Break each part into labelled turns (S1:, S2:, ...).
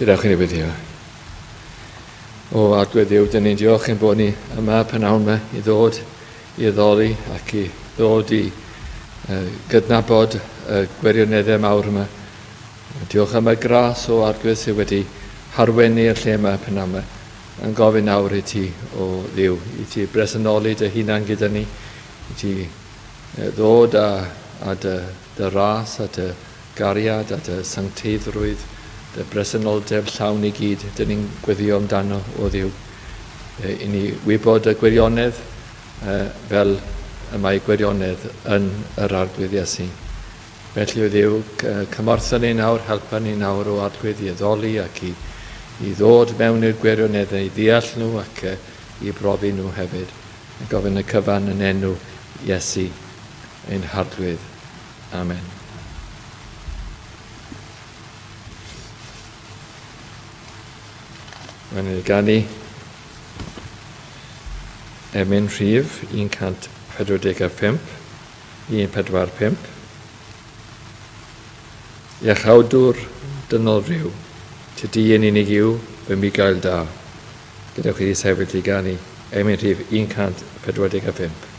S1: Gadewch i ni beth yw. O Arglwydd Dduw, dyn ni'n diolch yn bod ni yma pnawn yma i ddod i addoli ac i ddod i gydnabod y gwirioneddau mawr yma. Diolch am y gras o Arglwydd sydd wedi harwennu y lle yma pnawn yma. Yn gofyn nawr i ti o Dduw, i ti bresynoli dy hunan gyda ni, i ti ddod a dy ras, a dy gariad, a dy sancteiddrwydd, dy bresenoldeb llawn i gyd, dyn ni'n gweddio amdano o Dduw. I ni wybod y gwirionedd fel y mae gwirionedd yn yr Arglwydd Iesu. Felly o Dduw, cymortha ni nawr, helpa ni nawr o Arglwydd i addoli ac i ddod mewn i'r gwirioneddau, i ddeall nhw ac i brofi nhw hefyd. Gofyn y cyfan yn enw Iesu ein Harglwydd. Amen. Mae'n ei ganu emyn rhif 145, 145. Iachawdwr dynol rhyw, ty di yn unig yw fy mi gael da. Gadewch chi sefyll i ganu emyn rhif 145.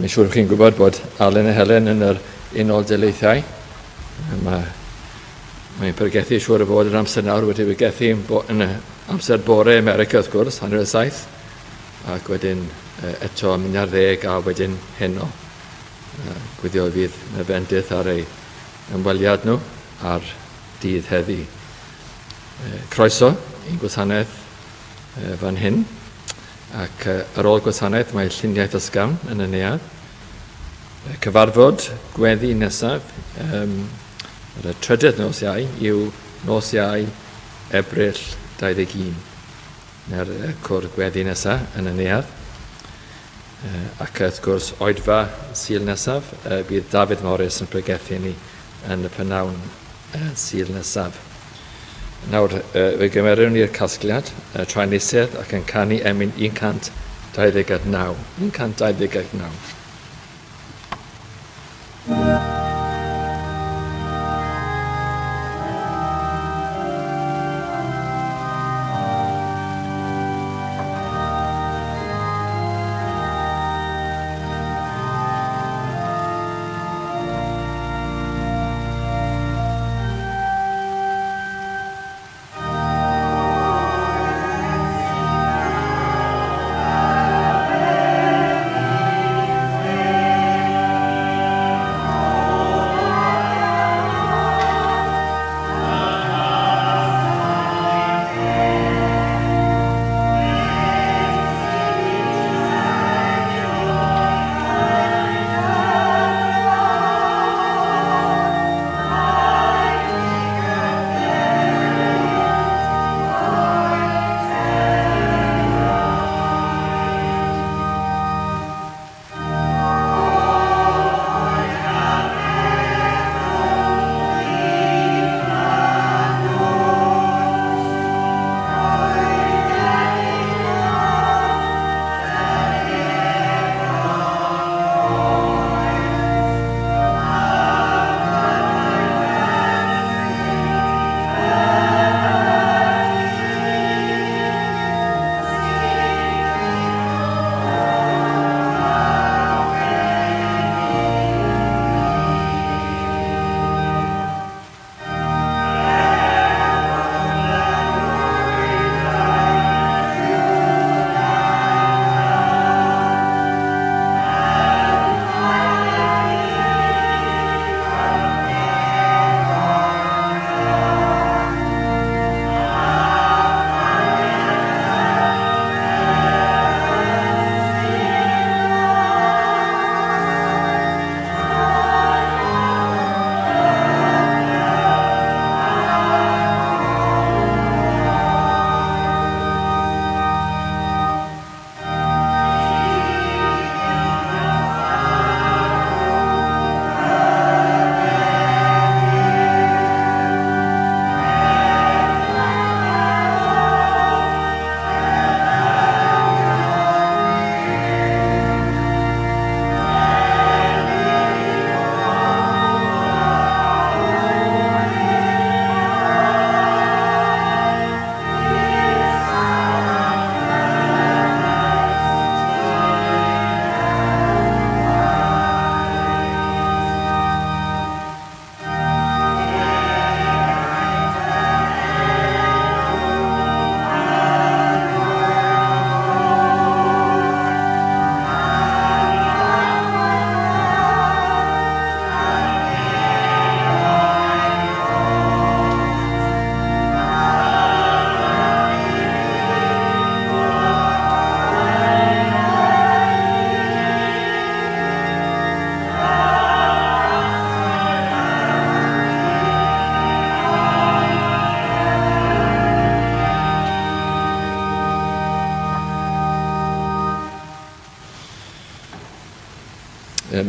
S1: Mi'n siŵr chi'n gwybod bod Alun a Helen yn yr Unol Daleithiau. Mae'n pergethu siŵr o fod yr amser nawr wedi pergethu yn amser bore America wrth gwrs, 7:07, ac wedyn eto 10:10 a wedyn heno. Gwyddio fydd y bendith ar ei ymweliad nhw ar dydd heddi. Croeso i'n gwasanaeth fan hyn. Ac ar ôl gwasanaeth mae lluniaeth ysgafn yn y neuadd. Cyfarfod gweddi nesaf, y trydydd nos Iau yw nos Iau Ebrill 21. Na'r cwrdd gweddi nesaf yn y neuadd. Ac wrth gwrs oedfa Sul nesaf, bydd David Morris yn pregethu ni yn y pnawn Sul nesaf. Nawr, fe gymerwn ni'r casgliad, tra'n nisedd ac yn canu emyn 129. 129.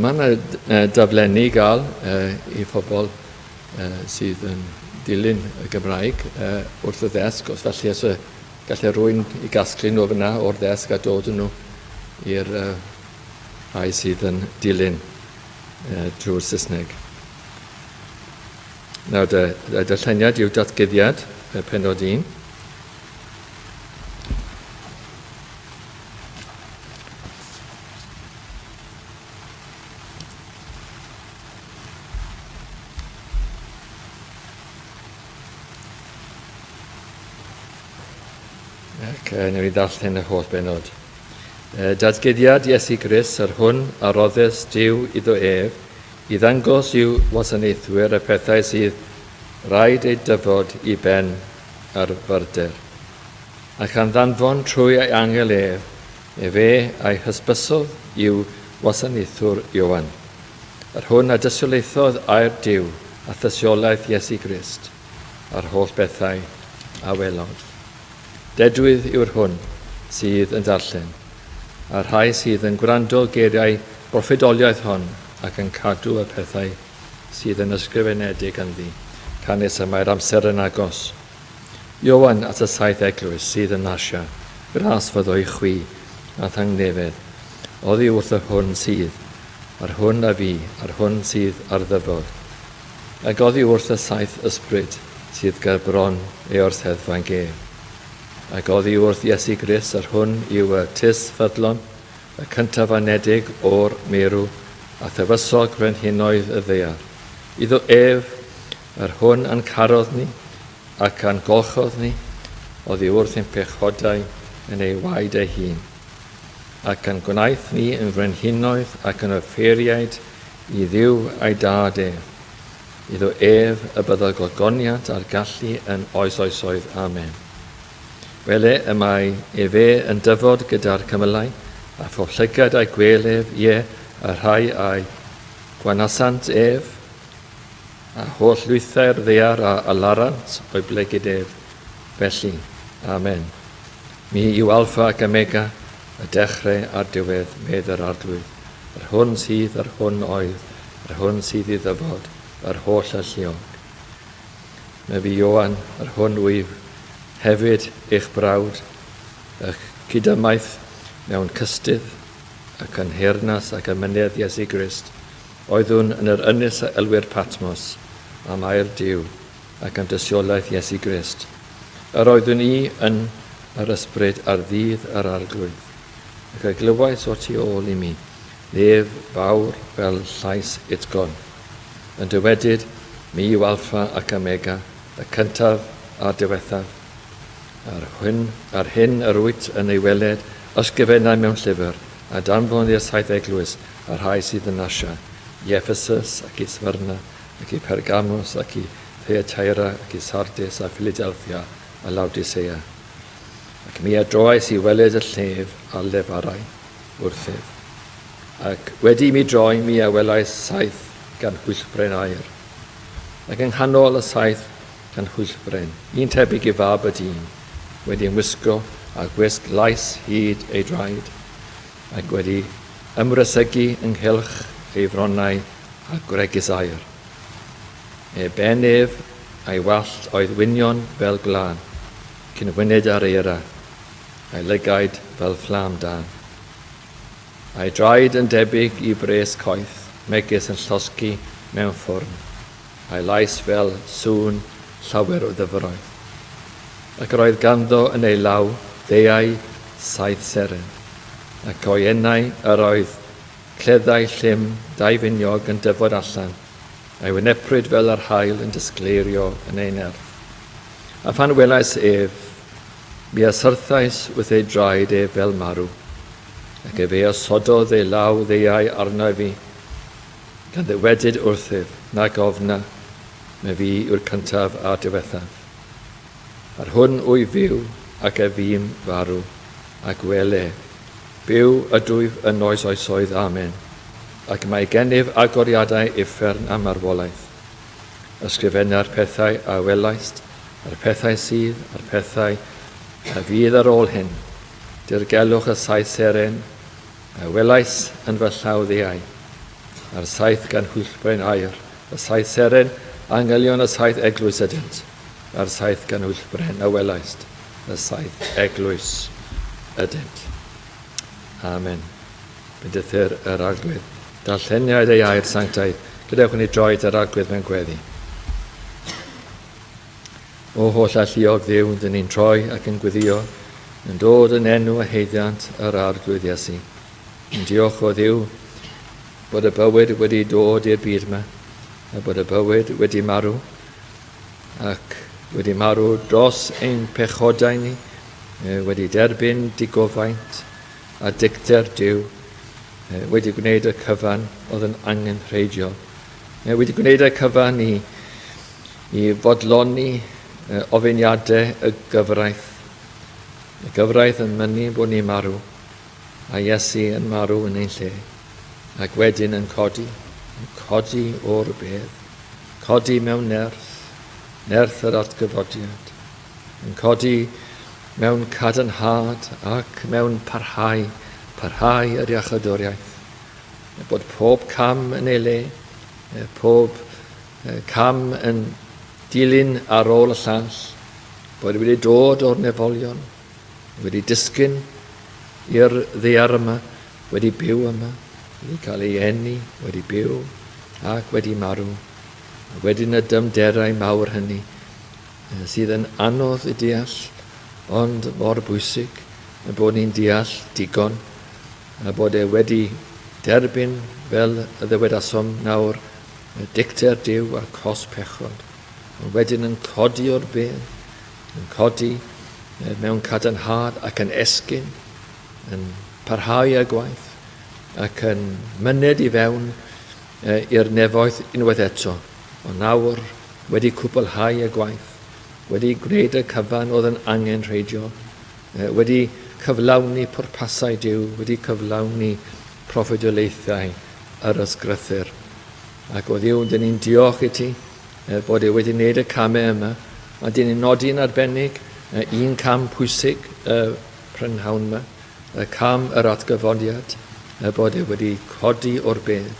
S1: Mae yna daflenni i gael i phobl sydd yn dilyn y Gymraeg wrth y ddesg, os felly os gallai rhywun i gasglu nhw fyna o'r ddesg a dod nhw i'r rhai sydd yn dilyn drwy'r Saesneg. Nawr, y darlleniad yw datguddiad pennod 1. Newn ni ddarllen y holl benod. Datguddiad Iesu Grist ar hwn a roddus Duw iddo ef i ddangos i'w wasanaethwyr y pethau sydd rhaid eu dyfod i ben ar fyrder. Ac am ddanfon trwy ei angel ef, fe a'i hysbysodd i'w wasanaethwr Ioan. Ar hwn a dystiolaethodd a'r Duw a thysiolaeth Iesu Grist a'r holl bethau a welodd. Dedwydd yw'r hwn sydd yn darllen, a'r rhai sydd yn gwrando geiriau broffedoliaeth hon ac yn cadw y pethau sydd yn ysgrifenedig ynddi, canis y mae'r amser yn agos. Ioan at y 7 eglwys sydd yn Asia, gras fyddo i chwi a thangnefedd, oddi wrth y hwn sydd, ar hwn a fi, ar hwn sydd ar ddyfod, ac oddi wrth y 7 ysbryd sydd ger bron ei wrtheddfa'n gef. Ac oddi wrth Iesu Grist ar hwn yw y tis ffyddlon, y cyntaf anedig o'r marw, a thefysog frenhinoedd y ddaear. Iddo ef, ar hwn yn carodd ni, ac yn golchodd ni, oddi wrth ein pechodau yn ei waed ei hun. Ac yn gwnaeth ni yn frenhinoedd ac yn offeriaid i ddiw a'i dad ef. Iddo ef y byddai glogoniant a'r gallu yn oes oesoedd. Amen. Wele y mae fe yn dyfod gyda'r cymylau, a phob llygad a'i gwelef a rhai a'i gwanasant ef, a holl lwythau'r ddaear a larant o'i blegyd ef. Felly, amen. Mi yw alfa ac omega, y dechrau a'r diwedd, medd yr arglwydd. Yr hwn sydd, yr hwn oedd, yr hwn sydd i ddyfod, yr holl a lliog. Me fi Ioan, yr hwn wyf, hefyd eich brawd, eich cydymaeth mewn cystydd ac yn hernas ac ymynedd Iesu Grist, oeddwn yn yr ynys a elwyr Patmos am air Duw ac am dystiolaeth Iesu Grist. Yr oeddwn i yn yr ysbryd ar ddydd yr arglwydd, ac y glywais o tu ôl i mi, ef fawr fel llais utgon. Yn dywedyd, mi yw alfa ac omega, y cyntaf a'r diwethaf, ar hyn yr wyt yn ei weled, ysgrifennau mewn llyfr, a danfon i'r 7 eglwys, a'r rhai sydd yn Asia, i Ephesus ac i Smyrna, ac i Pergamos, ac i Thyatira, ac i Sardis, a Philadelphia, a Laodicea. Ac mi adroes i weled y llef a lefarau wrthyf. Ac wedi mi droi, mi a welais 7 gan hwyllbren aur. Ac yng nghanol y 7 gan hwyllbren, un tebyg i fab y dyn, wedi'n wisgo a gwisg lais hyd ei draed, ac wedi ymrysygu ynghylch ei fronau a gwregis aur. E ben ef a'i wallt oedd wynion fel glân, cyn wyned ar eira, a'i lygaid fel fflam dan. A'i draed yn debyg i bres coeth, megis yn llosgi mewn ffwrn, a'i lais fel sŵn llawer o ddyfroedd. Ac roedd ganddo yn ei law ddeiau 7 seren, ac o'i enau yr oedd cleddau llym 2 finiog yn dyfod allan, a'i wynepryd fel yr haul yn disgleirio yn ei nerth. A phan welais ef, mi asyrthais wrth ei draed ef fel marw, ac fe osododd ei law ddeiau arna fi, gan ddywedyd wrthyf, nag ofna, me fi yw'r cyntaf a diwethaf. Ar hwn wyf fyw ac fi'n farw, ac wele, byw ydwyf yn oes oesoedd. Amen. Ac mae gennyf agoriadau uffern a marwolaeth. Ysgrifenna'r pethau a welaist, a'r pethau sydd, a'r pethau a fydd ar ôl hyn. Dirgelwch y 7 seren, a welais yn fy llaw ddiau. a'r saith gan hwylchbrain aur, y saith seren, angelion y saith eglwys ydynt, a'r saith gan hwylchbrain a welaist, y saith eglwys ydynt. Amen. Bydythyr yr arglwydd. Darlleniad ei air sanctaidd, gadewch ni droed yr arglwydd mewn gweddi. O holl alluog Dduw, dyn ni'n troi ac yn gweddio, yn dod yn enw a heiddiant yr arglwydd Iesu. Yn diolch o Dduw bod y bywyd wedi dod i'r byd yma, a bod y bywyd wedi marw, ac wedi marw dros ein pechodau ni, wedi derbyn digofaint a dicter Duw, wedi gwneud y cyfan oedd yn angenrheidiol. Wedi gwneud y cyfan i fodloni ofyniadau y gyfraith. Y gyfraith yn mynnu bod ni'n marw, a Iesu yn marw yn ein lle, ac wedyn yn codi o'r bedd, codi mewn nerth yr atgyfodiad, yn codi mewn cadarnhad ac mewn parhau yr iachadwriaeth, bod pob cam yn ei le, pob cam yn dilyn ar ôl y llall, bod wedi dod o'r nefolion, wedi disgyn i'r ddaear yma, wedi byw yma, wedi cael ei eni, wedi byw ac wedi marw. Wedyn y dymderau mawr hynny, sydd yn anodd i deall, ond mor bwysig y bod ni'n deall digon, a bod e wedi derbyn fel y ddywedasom nawr, y dicter Duw a cos pechod. Wedyn yn codi o'r bedd, yn codi mewn cadarnhad ac yn esgyn, yn parhau y gwaith, ac yn myned i fewn i'r nefoedd unwaith eto. Ond nawr wedi cwblhau y gwaith, wedi gwneud y cyfan oedd yn angenrheidiol, wedi cyflawni pwrpasau Duw, wedi cyflawni proffwydolaethau yr ysgrythyr. Ac o Dduw, dyn ni'n diolch i ti bod e wedi gwneud y camau yma, a dyn ni'n nodi yn arbennig un cam pwysig prynhawn yma, y cam yr atgyfodiad, bod e wedi codi o'r bedd,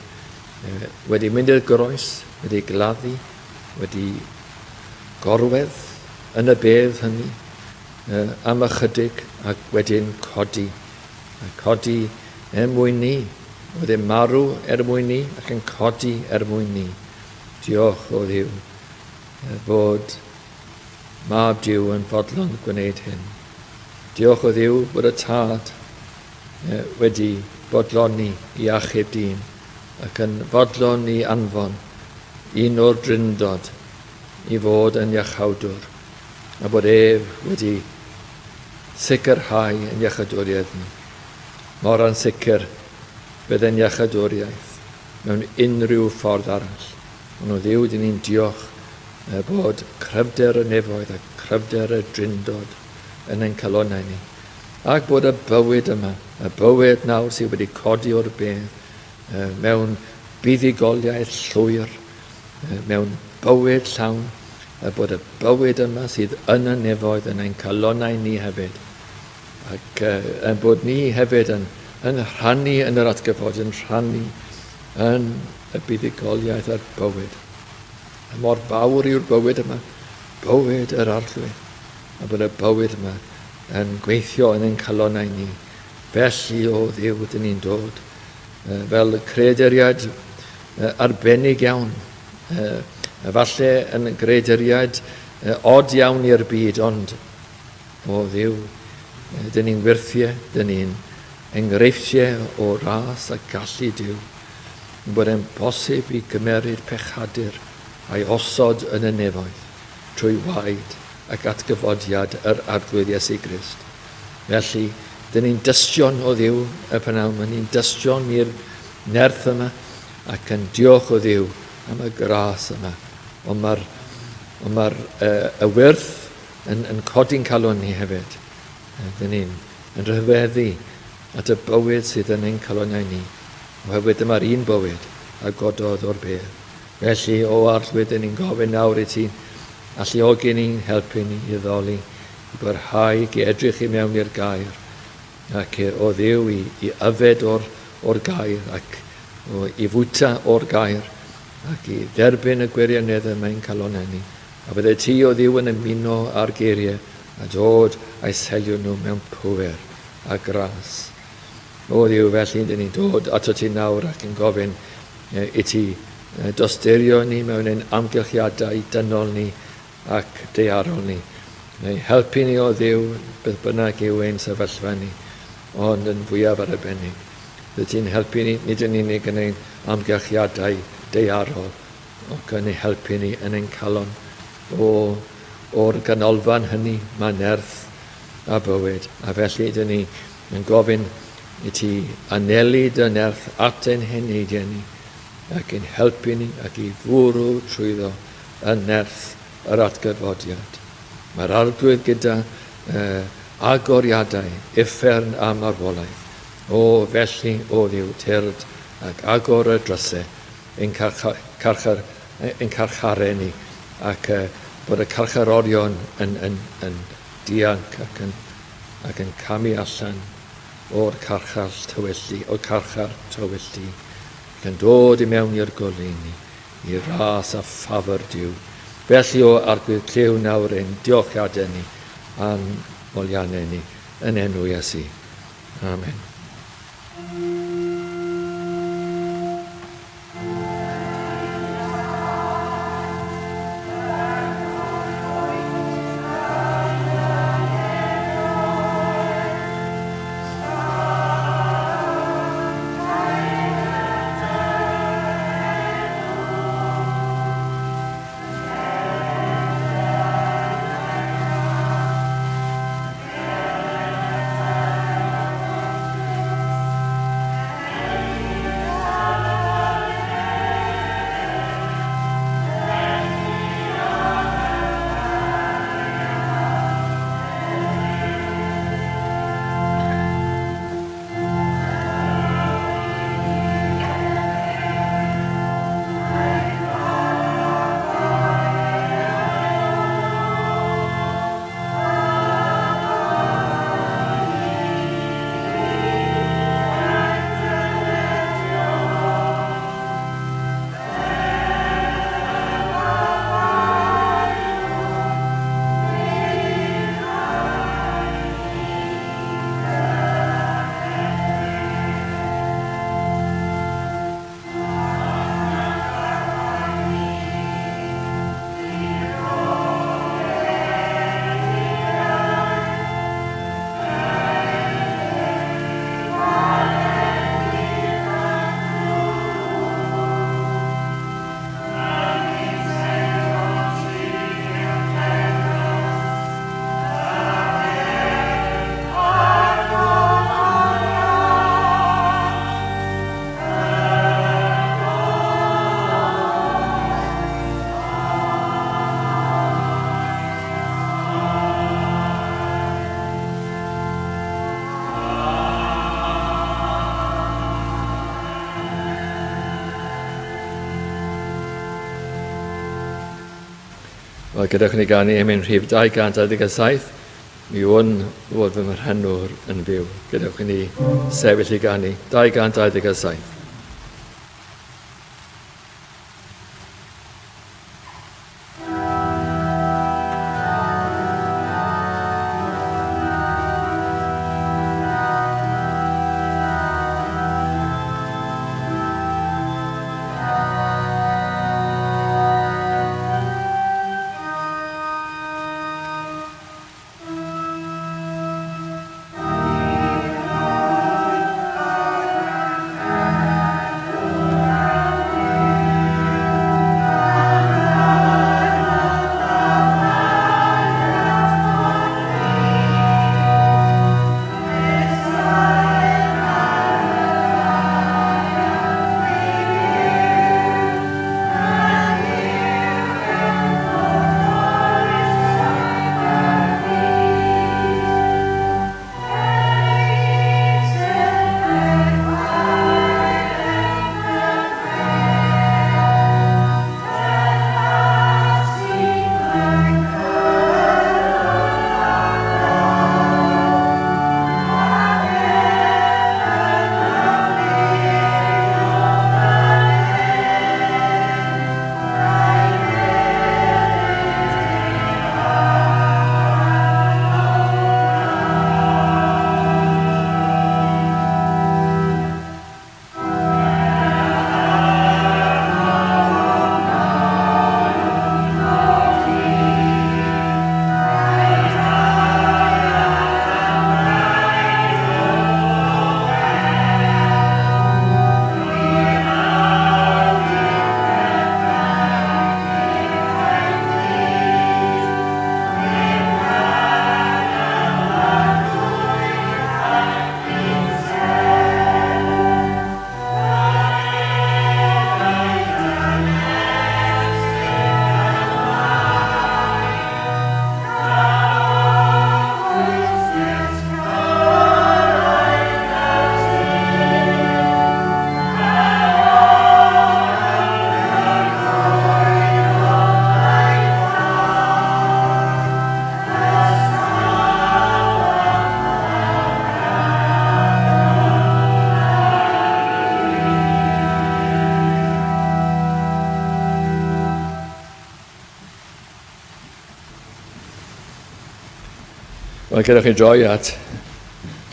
S1: wedi mynd i'r groes, wedi gladdu, wedi gorwedd yn y bedd hynny, am ychydig ac wedyn codi. Codi mwyn ni, oedd e'n marw mwyn ni ac yn codi mwyn ni. Diolch o Dduw bod mab Duw yn fodlon gwneud hyn. Diolch o Dduw bod y tad wedi bodloni i achub dyn ac yn fodlon i anfon un o'r drindod i fod yn iachawdwr, a bod wedi sicrhau yn iachadwriaeth ni. Mor ansicr bydd yn iachadwriaeth mewn unrhyw ffordd arall. Ond o Dduw, dyn ni'n diolch bod cryfder y nefoedd a cryfder y drindod yn ein calonnau ni. Ac bod y bywyd yma, y bywyd nawr sydd wedi codi o'r bedd, mewn buddigoliaeth llwyr, mewn bywyd llawn, bod y bywyd yma sydd yn y nefoedd yn ein calonnau ni hefyd. Ac bod ni hefyd yn rhannu yn yr atgyfod, yn rhannu yn y buddigoliaeth a'r bywyd. A mor fawr yw'r bywyd yma, bywyd yr arglwydd, a bod y bywyd yma yn gweithio yn ein calonnau ni. Felly o Dduw dyn ni'n dod, fel creaduriad arbennig iawn, falle yn greaduriad od iawn i'r byd, ond o Dduw, dyn ni'n wirthiau, dyn ni'n enghreifftiau o ras a gallu Duw, bod e'n bosib i gymeryd pechadur a'i osod yn y nefoedd trwy waed ac atgyfodiad yr arglwydd Iesu Grist. Felly, dyn ni'n dystion o Dduw y pnawn yma, ni'n dystion i'r nerth yma ac yn diolch o Dduw am y gras yma. Ond mae'r y wyrth yn codi'n calon ni hefyd. Dyn ni'n rhyfeddu at y bywyd sydd yn ein calonnau ni. Oherwydd dyma'r un bywyd a gododd o'r bedd. Felly o arglwydd ni'n gofyn nawr i ti, alluogi ni'n helpu ni i ddoli, i barhau, i edrych i mewn i'r gair, ac o Dduw i yfed o'r gair, ac o i fwyta o'r gair ac i dderbyn y gwirioneddau mae'n calonenni. A bydde ti o Dduw yn ymuno ar geiriau a dod a'i selio nhw mewn pŵer a gras. O Dduw, felly, dyn ni'n dod ato ti nawr ac yn gofyn i ti dosterio ni mewn ein amgylchiadau dynol ni ac daearol ni. Neu helpu ni o Dduw, beth bynnag yw ein sefyllfa ni, ond yn fwyaf ar y bennig. Bydd ti'n helpu ni, nid yn unig yn ein amgylchiadau daearol, ac yn ei helpu ni yn ein calon o'r ganolfan hynny, mae nerth a bywyd. A felly, dyn ni yn gofyn i ti anelu dy nerth at ein heneidiau ni, ac yn helpu ni ac i fwrw trwyddo y nerth yr atgyfodiad. Mae'r arglwydd gyda agoriadau, uffern a marwolaeth. O felly, o Dduw, tyrd ac agor y drysau ein carcharau ni, ac bod y carcharorion yn dianc ac yn camu allan o'r carchar tywyllu, ac yn dod i mewn i'r goleuni, i ras a ffafr Duw. Felly o arglwydd lliw nawr ein diolchiadau ni a'n moliannau ni yn enw Iesu. Amen. Wel, gyda'ch ni ganu yn rhif 227, mi yw'n fod fy myrhennwr yn fyw. Gyda'ch ni sefyll i ganu 227. Wel, gyda chi droi at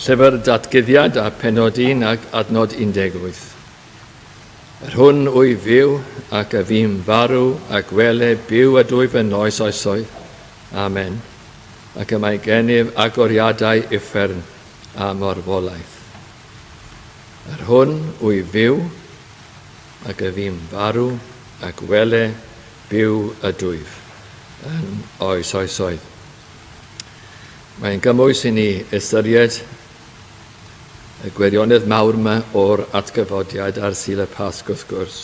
S1: llyfr datgyddiad a penod 1 ac adnod 18. Yr hwn o'i fyw ac y fi'n farw ac wele byw a dwy fy noes oesoedd. Amen. Ac y mae gennyf agoriadau uffern a marwolaeth. Yr hwn o'i fyw ac y fi'n farw ac wele byw a dwyf yn oes oesoedd. Mae'n gymwys i ni ystyried y gwirionedd mawr yma o'r atgyfodiad ar Sul y Pasg wrth gwrs.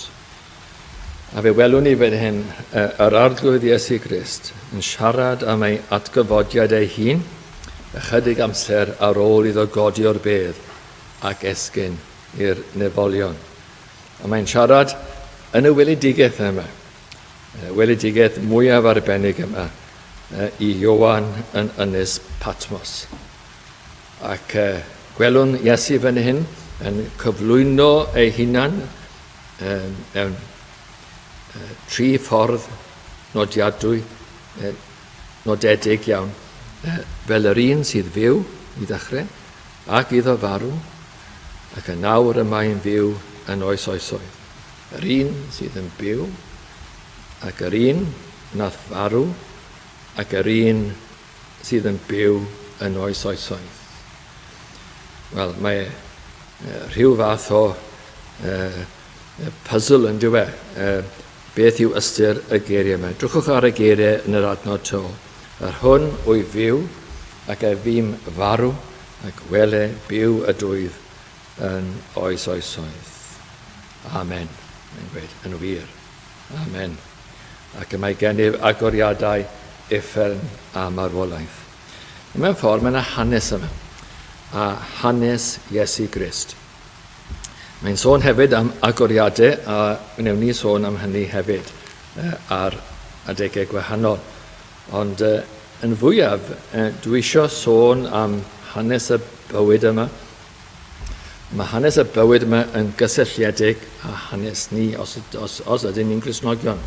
S1: A fe welwn ni fan hyn yr arglwydd Iesu Grist yn siarad am ei atgyfodiad ei hun ychydig amser ar ôl iddo godi o'r bedd ac esgyn i'r nefolion. A mae'n siarad yn y weledigaeth yma, weledigaeth mwyaf arbennig yma, i Ioan yn Ynys Patmos. Ac gwelwn Iesu fan hyn yn cyflwyno ei hunan mewn tri ffordd nodiadwy, nodedig iawn, fel yr un sydd fyw i ddechrau, ac iddo farw, ac yn nawr y mae'n fyw yn oes oesoedd. Yr un sydd yn byw, ac yr un nath farw, ac yr un sydd yn byw yn oes oesoedd. Wel, mae rhyw fath o puzzle yn dywe. Beth yw ystyr y geiriau yma? Drwchwch ar y geiriau yn yr adnod to. Yr hwn o'i fyw ac y fi'n farw ac wele byw y dwyf yn oes oesoedd. Amen. Mae'n gweud yn wir. Amen. Ac y mae gennyf agoriadau uffern a marwolaeth. Mewn ffordd, mae yna hanes yma, a hanes Iesu Grist. Mae'n sôn hefyd am agoriadau, a wnewn ni sôn am hynny hefyd ar adegau gwahanol. Ond yn fwyaf, dwi eisiau sôn am hanes y bywyd yma. Mae hanes y bywyd yma yn gysylltiedig a hanes ni, os ydyn ni'n Gristnogion.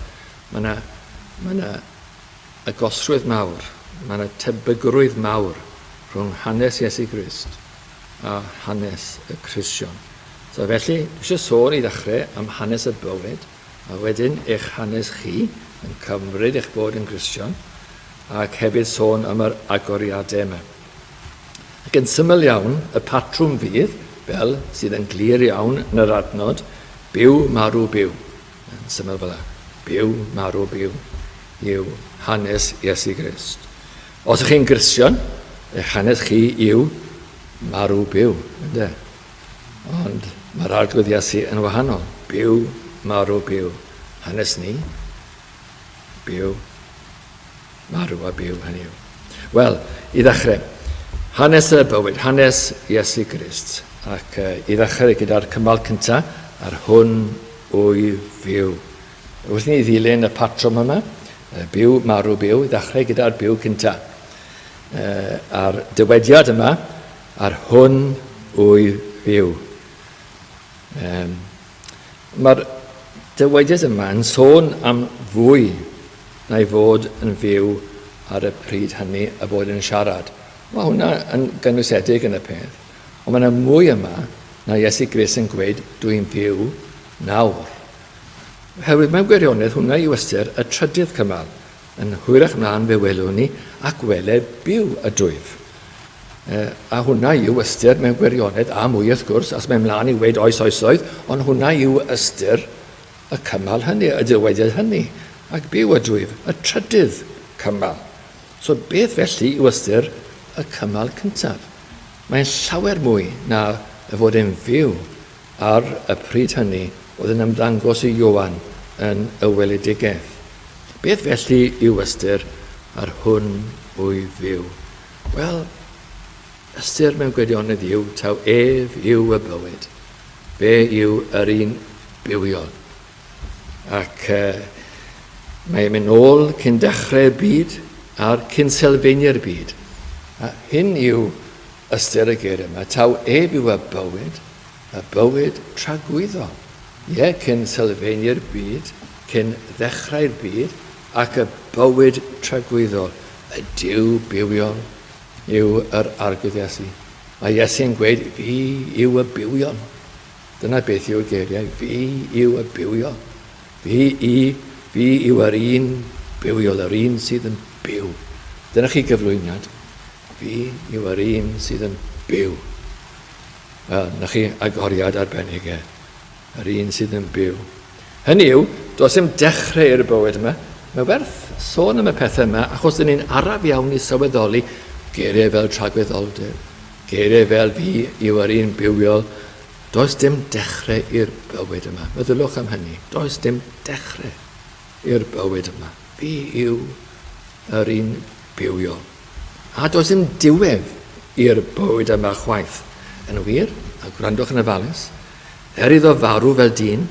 S1: Mae yna agosrwydd mawr, mae yna tebygrwydd mawr rhwng hanes Iesu Grist a hanes y Cristion. So felly, dwi eisiau sôn i ddechrau am hanes y bywyd, a wedyn eich hanes chi yn cymryd eich bod yn Cristion, ac hefyd sôn am yr agoriadau yma. Ac yn syml iawn, y patrwm fydd, fel sydd yn glir iawn yn yr adnod, byw, marw, byw. Yn syml fel yna. Byw, marw, byw. Yw hanes Iesu Grist. Os ych chi'n Gristion, eich hanes chi yw marw byw. Ynde? Ond mae'r arglwydd Iesu yn wahanol. Byw, marw, byw. Hanes ni, byw, marw a byw hynny yw. Wel, i ddechrau, hanes y bywyd, hanes Iesu Grist. Ac i ddechrau gyda'r cymal cyntaf, ar hwn o'i fyw. Wrth ni ddilyn y patrwm yma, byw, marw, byw, i ddechrau gyda'r byw cynta. A'r dywediad yma, ar hwn o'i fyw. Mae'r dywediad yma yn sôn am fwy na i fod yn fyw ar y pryd hynny a bod yn siarad. Mae hwnna yn gynwysedig yn y peth. Ond mae yna mwy yma na Iesu Grist yn gweud dwi'n fyw nawr. Herwydd mewn gwirionedd hwnna yw ystyr y trydydd cymal, yn hwyrach mlaen fe welwn ni ac wele byw y dwyf. A hwnna yw ystyr mewn gwirionedd a mwy wrth gwrs, as mewn mlaen i weid oes oesoedd, ond hwnna yw ystyr y cymal hynny, y dywediad hynny, ac byw y dwyf, y trydydd cymal. So beth felly yw ystyr y cymal cyntaf? Mae'n llawer mwy na y fod yn fyw ar y pryd hynny oedd yn ymddangos i Ioan yn y weledigaeth. Beth felly yw ystyr ar hwn o'i fyw? Wel, ystyr mewn gwirionedd yw taw ef yw y bywyd. Fe yw yr un bywiol. Ac mae'n mynd ôl cyn dechrau'r byd a'r cyn sylfaenau'r byd. A hyn yw ystyr y geir yma. Taw ef yw y bywyd tragwyddol. Ie, cyn sylfaenau'r byd, cyn ddechrau'r byd, ac y bywyd tragwyddol, y Duw bywiol, yw yr arglwydd Iesu. Mae Iesu'n gweud, fi yw y bywion. Dyna beth yw'r geiriau, fi yw y bywiol. Fi yw yr un bywiol, yr un sydd yn byw. Dyna chi gyflwyniad. Fi yw yr un sydd yn byw. Wel, na chi agoriad arbennig yr un sydd yn byw. Hynny yw, does dim dechrau i'r bywyd yma. Mae werth sôn am y pethau yma, achos dyn ni'n araf iawn i sylweddoli geiriau fel tragwyddoldeb, geiriau fel fi yw yr un bywiol. Does dim dechrau i'r bywyd yma. Meddylwch am hynny. Does dim dechrau i'r bywyd yma. Fi yw yr un bywiol. A does dim diwedd i'r bywyd yma chwaith. Yn wir, a gwrandwch yn ofalus, iddo farw fel dyn,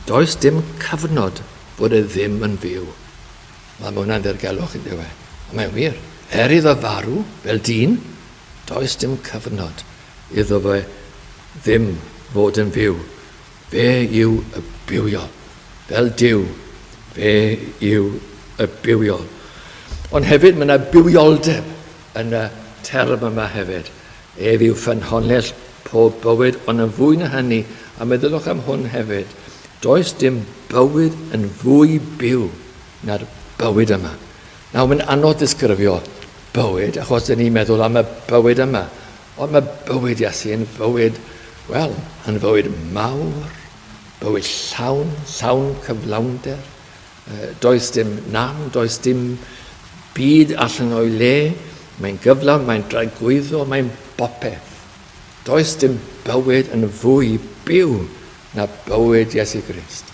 S1: does dim cyfnod bod e ddim yn fyw. Mae hwnna'n ddirgelwch yn diwedd. Mae'n wir. Iddo farw fel dyn, does dim cyfnod iddo fe ddim fod yn fyw. Fe yw y bywiol. Fel Duw, fe yw y bywiol. Ond hefyd mae yna bywioldeb yn y term yma hefyd. Ef yw ffynhonnell pob bywyd, ond yn fwy na hynny, a meddylwch am hwn hefyd, does dim bywyd yn fwy byw na'r bywyd yma. Nawr, mae'n anodd disgrifio bywyd, achos dyn ni'n meddwl am y bywyd yma. Ond mae bywyd Iesu yn bywyd, wel, yn fywyd mawr, bywyd llawn cyflawnder. Does dim nam, does dim byd allan o'i le. Mae'n gyflawn, mae'n dragwyddo, mae'n bopeth. Does dim bywyd yn fwy byw na bywyd Iesu Grist.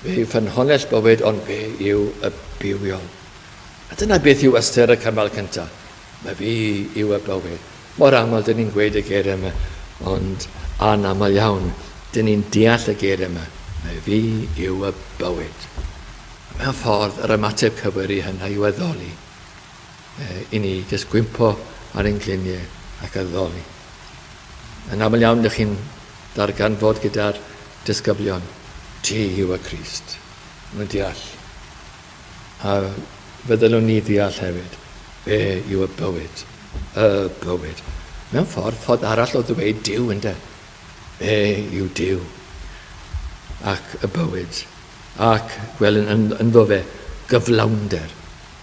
S1: Fe yw ffynhonnell bywyd, ond fe yw y bywiol. A dyna beth yw ystyr y cymal cyntaf. Mae fi yw y bywyd. Mor aml, dyn ni'n gweud y geiriau yma, ond anaml iawn, dyn ni'n deall y geiriau yma. Mae fi yw y bywyd. Mewn ffordd, yr ymateb cywir i hynna yw addoli. I ni jyst gwympo ar ein gliniau ac addoli. Yn aml iawn, ydych chi'n darganfod gyda'r disgyblion. Ti yw y Crist. Mae'n deall. A fyddwn ni ddeall hefyd. Fe yw y bywyd. Y bywyd. Mewn ffordd arall o ddweud Duw ynddo. Fe yw Duw. Ac y bywyd. Ac, wel, yn ddo fe, gyflawnder.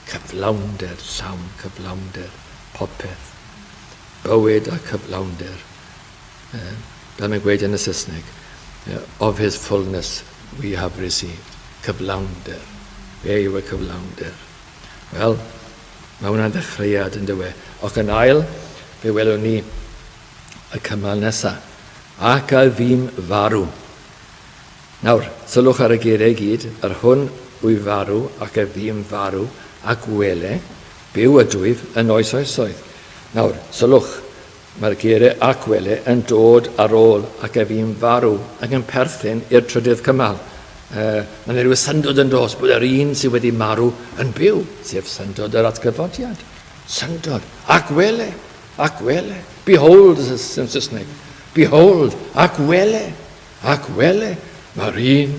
S1: Cyflawnder, llawn cyflawnder, popeth. Bywyd a cyflawnder. Fel mae'n gweud yn y Saesneg, of his fullness we have received. Cyflawnder. Fe yw y cyflawnder. Wel, mae hwnna'n ddechreuad yn dywe. Ac yn ail, fe welwn ni y cymal nesaf. Ac a fi'n farw. Nawr, sylwch ar y geiriau i gyd, yr hwn wy'n farw ac a fi'n farw ac wele, byw y dwyf yn oes. Nawr, sylwch, mae'r geiriau ac wele yn dod ar ôl ac a fi'n farw ac yn perthyn i'r trydydd cymal. Mae'n rhyw syndod yn dos bod yr un sydd wedi marw yn byw, sef syndod yr atgyfodiad. Syndod, ac wele. Behold, yn Saesneg. Behold, ac wele. Mae'r un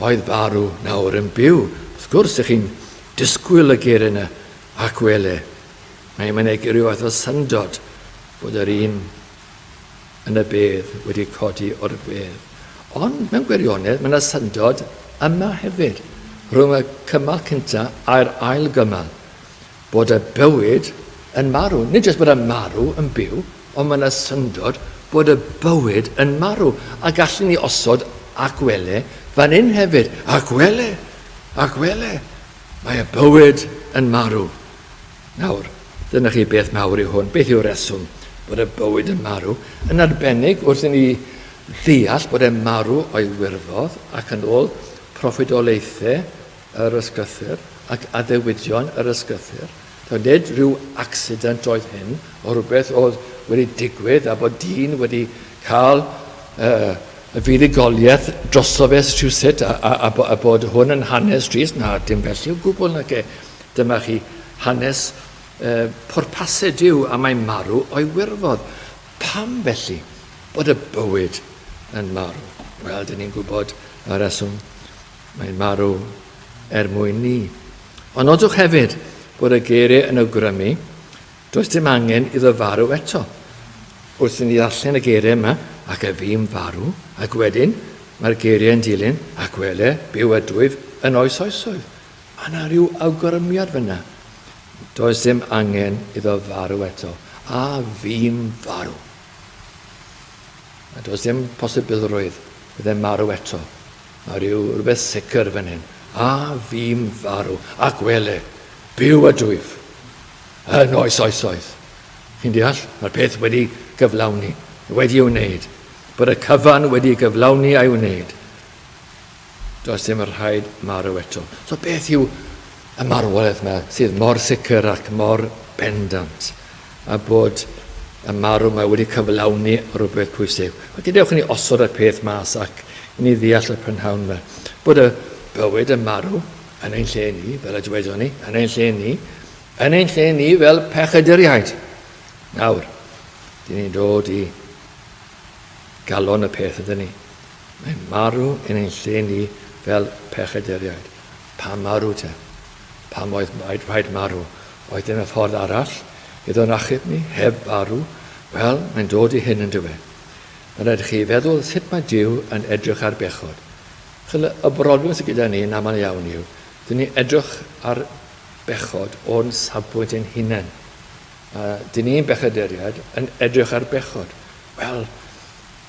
S1: oedd farw nawr yn byw. Wrth gwrs, ych chi'n disgwyl y geiriau yna, ac wele. Mae'n ei ryw fath o syndod bod yr un yn y bedd wedi codi o'r bedd. Ond mewn gwirionedd, mae yna syndod yma hefyd, rhwng y cymal cyntaf a'r ail gymal, bod y bywyd yn marw. Nid jyst bod y marw yn byw, ond mae yna syndod bod y bywyd yn marw. A gallwn ni osod ac wele fan hyn hefyd. Ac wele. Mae y bywyd yn marw. Nawr, dyna chi beth mawr i hwn. Beth yw'r reswm bod y bywyd yn marw? Yn arbennig wrth i ni ddeall bod e'n marw o'i wirfodd ac yn ôl proffedolaethau yr ysgrythyr ac addewidion yr ysgrythyr. Nid rhyw accident oedd hyn o rhywbeth oedd wedi digwydd a bod dyn wedi cael y fuddugoliaeth droso fe rhywsut a bod hwn yn hanes drist. Na, dim felly o gwbl nag e. Dyma chi hanes pwrpasau Duw a mae'n marw o'i wirfodd. Pam felly bod y bywyd yn marw? Wel, dyn ni'n gwybod y reswm. Mae'n marw mwyn ni. Ond nodwch hefyd bod y geiriau yn awgrymu Does dim angen iddo farw eto. Wrth i ni ddarllen y geiriau yma, ac y fi'n farw, ac wedyn mae'r geiriau yn dilyn, ac wele, byw a dwyf yn oes oesoedd. Mae yna rhyw awgrymiad fyna. Does dim angen iddo farw eto. A fi'n farw. A does dim posibilrwydd bydde marw eto. Mae rhywbeth sicr fan hyn. A fi'n farw. Ac wele, byw a dwyf yn oes oesoedd. Chi'n deall? Mae'r peth wedi gyflawni, wedi i'w wneud. Bod y cyfan wedi gyflawni a'i wneud. Does dim rhaid marw eto. So beth yw y marwolaeth yma sydd mor sicr ac mor bendant, a bod y marw yma wedi cyflawni rhywbeth pwysig. Mae gadewch ni osod y peth mas ac i ni ddeall y prynhawn yma. Bod y bywyd y marw yn ein lle ni, fel y dwedon ni, yn ein lle ni fel pechaduriaid. Nawr, dyn ni'n dod i galon y peth ydyn ni. Mae'n marw yn ein lle ni fel pechaduriaid. Pa marw te? Pam oedd rhaid marw? Oedd yn y ffordd arall iddo'n achub ni, heb farw? Wel, mae'n dod i hyn yn dweud. Mae'n rhaid chi feddwl sut mae Duw yn edrych ar bechod. Y broblem sydd gyda ni yn aml iawn yw, dyn ni edrych ar bechod o'n safbwynt ein hunain. Dyn ni'n bechaduriad yn edrych ar bechod. Wel,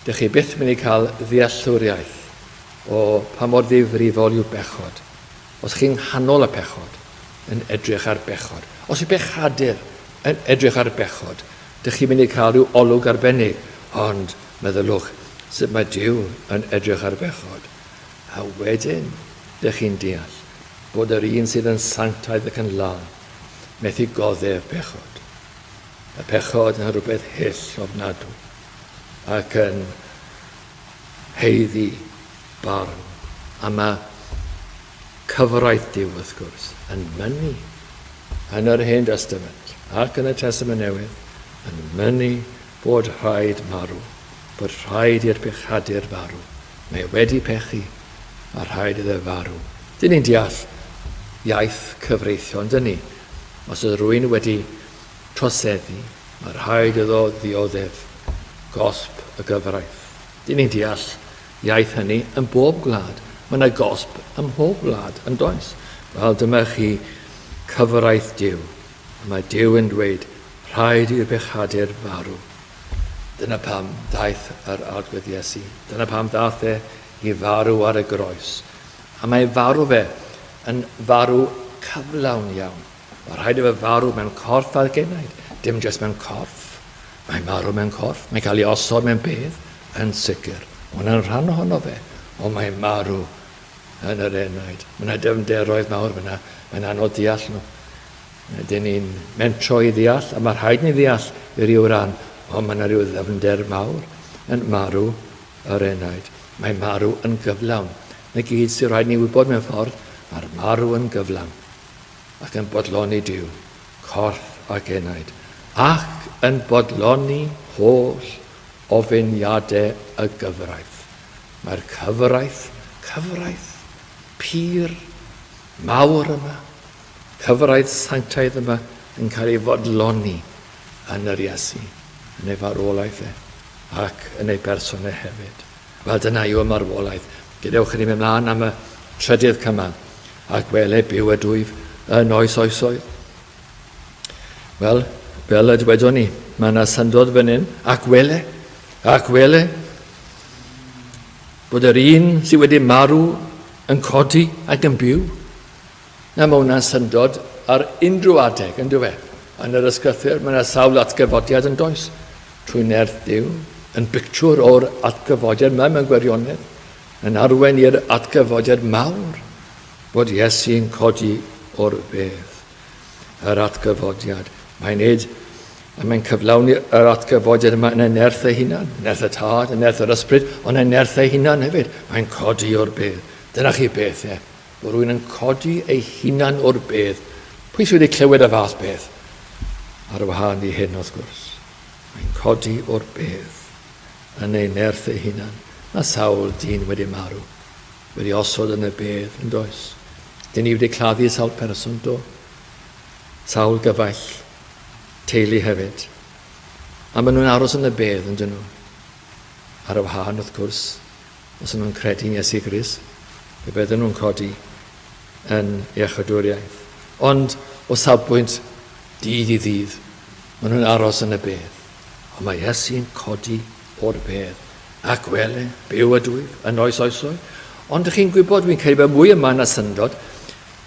S1: dych chi byth mynd i cael ddeallwriaeth o pa mor ddifrifol yw bechod. Os chi'n nghanol y bechod yn edrych ar bechod. Os yw bechadur yn edrych ar bechod, dych chi'n mynd i cael rhyw olwg arbennig. Ond meddylwch sut mae Duw yn edrych ar bechod. A wedyn, dych chi'n deall bod yr un sydd yn sanctaidd ac yn lan methu goddef bechod. Y bechod yn rhywbeth hyll ofnadw ac yn heiddi barn. A mae cyfraith Duw wrth gwrs yn mynnu yn yr Hen Testament ac yn y Testament Newydd yn mynnu bod rhaid marw, bod rhaid i'r bechadur farw. Mae wedi pechu a rhaid iddo farw. Dyn ni'n deall iaith cyfreithion, dyn ni. Os ydy rhywun wedi troseddu, mae rhaid iddo ddioddef gosb y gyfraith. Dyn ni'n deall iaith hynny yn bob gwlad. Mae yna gosb ym mhob gwlad yn does. Wel, dyma chi cyfraith Duw. Mae Duw yn dweud, rhaid i'r bechadur farw. Dyna pam daeth yr arglwydd Iesu. Dyna pam daeth i farw ar y groes. A mae farw fe yn farw cyflawn iawn. Mae rhaid i fe farw mewn corff ar genaid, dim jyst mewn corff. Mae marw mewn corff, mae'n cael ei osod mewn bedd, yn sicr. Mae'n rhan ohono fe, ond mae'n marw yn yr enaid. Mae yna dyfnderoedd mawr fyna, mae'n anodd deall nhw. Dyn ni'n mentro i ddeall, a mae rhaid ni ddeall i ryw ran, ond mae yna rhyw ddyfnder mawr yn marw yr enaid. Mae marw yn gyflawn. Na gyd sy'n rhaid ni wybod mewn ffordd, mae'r marw yn gyflawn ac yn bodloni Duw, corff ac enaid, ac yn bodloni holl ofyniadau y gyfraith. Mae'r cyfraith pur, mawr yma, cyfraith sanctaidd yma yn cael ei fodloni yn yr Iesu, yn ei farwolaeth ac yn ei bersonau hefyd. Wel, dyna yw y marwolaeth. Gadewch ni mynd mlaen am y trydydd cymal, ac wele byw a dwyf yn oes oesoedd. Wel, fel y dwedon ni, mae yna syndod fan hyn, ac wele, bod yr un sydd wedi marw yn codi ac yn byw. Na mae hwnna'n syndod ar unrhyw adeg, yn dweud. Yn yr ysgrythur, mae yna sawl atgyfodiad yn does. Trwy nerth Duw, yn bictiwr o'r atgyfodiad yma mewn gwirionedd, yn arwen i'r atgyfodiad mawr, bod Iesu'n codi o'r bedd. Yr atgyfodiad. Mae'n cyflawni yr atgyfodiad yma yn y nerth ei hunan, nerth y tad, y nerth yr ysbryd, ond y nerth ei hunan hefyd. Mae'n codi o'r bedd. Dyna chi beth, bod rwy'n yn codi ei hunan o'r bedd. Pwy sydd wedi clywed y fath beth? Ar wahân i hyn, wrth gwrs. Mae'n codi o'r bedd yn ei nerth ei hunan. Mae sawl dyn wedi marw, wedi osod yn y bedd, yn does. Dyn ni wedi claddu sawl person, do. Sawl gyfaill. teulu hefyd. A maen nhw'n aros yn y bedd, yn dyn nhw. Ar y wahân, wrth gwrs, os nhw'n credu'n Iesu Grist, fe bydden nhw'n codi yn iechydwriaeth. Ond o safbwynt dydd i ddydd, maen nhw'n aros yn y bedd. Ond mae Iesu'n codi o'r bedd. Ac wele, byw a dwyf, yn oes oesoedd. Ond ydych chi'n gwybod, dwi'n credu bod mwy yma na syndod,